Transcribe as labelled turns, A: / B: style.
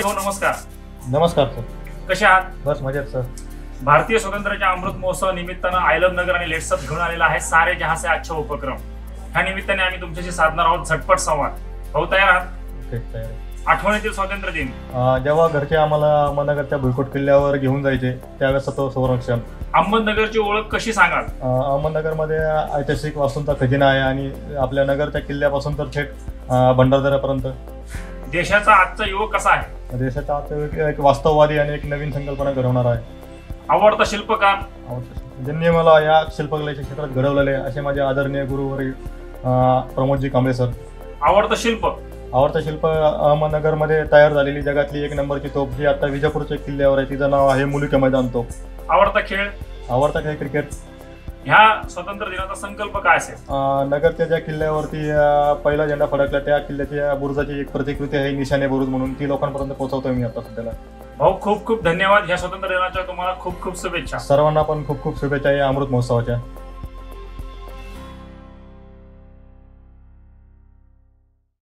A: भाऊ नमस्कार.
B: नमस्कार सर.
A: कसे आहात?
B: बस मजेत सर.
A: भारतीय स्वातंत्र्याच्या अमृत महोत्सव निमित्तानं आयलम नगर आणि लेट्सअप घेऊन आलेला आहे सारे जहां से अच्छा उपक्रम. ह्या निमित्ताने आम्ही तुमच्याशी साधणार आहोत झटपट संवाद. भाऊ तयार आहात?
B: तयार.
A: आठवणीतील स्वातंत्र्य दिन.
B: जेव्हा घरचे आम्हाला अहमदनगरच्या भुईकोट किल्ल्यावर घेऊन जायचे त्यावेळेस होतं संरक्षण.
A: अहमदनगरची ओळख कशी सांगाल?
B: अहमदनगरमध्ये ऐतिहासिक वास्तूंचा खजिना आहे आणि आपल्या नगरच्या किल्ल्यापासून तर थेट भंडारदऱ्यापर्यंत.
A: देशाचा आजचा युवक कसा आहे?
B: देशाचा आता एक वास्तववादी आणि एक नवीन संकल्पना घडवणार आहे.
A: आवडता शिल्पकार?
B: ज्यांनी मला या शिल्पकलेच्या क्षेत्रात घडवलेले असे माझे आदरणीय गुरुवरील प्रमोदजी कांबळे सर.
A: आवडतं शिल्प?
B: आवडतं शिल्प अहमदनगरमध्ये तयार झालेली जगातली एक नंबरची तोफ जी आता विजापूरच्या किल्ल्यावर आहे, तिचं नाव आहे मुलुके मैदान तोफ.
A: आवडता खेळ?
B: आवडता खेळ क्रिकेट.
A: ह्या स्वातंत्र्य दिनाचा संकल्प काय असेल?
B: नगरच्या ज्या किल्ल्यावरती पहिला झेंडा फडकला त्या किल्ल्याच्या बुरुजाची एक प्रतिकृती आहे निशाणे बुरुज म्हणून, ती लोकांपर्यंत पोहोचवतोय मी आता सध्याला.
A: भाऊ खूप खूप धन्यवाद. ह्या स्वातंत्र्य दिनाच्या तुम्हाला खूप खूप शुभेच्छा.
B: सर्वांना पण खूप खूप शुभेच्छा या अमृत महोत्सवाच्या.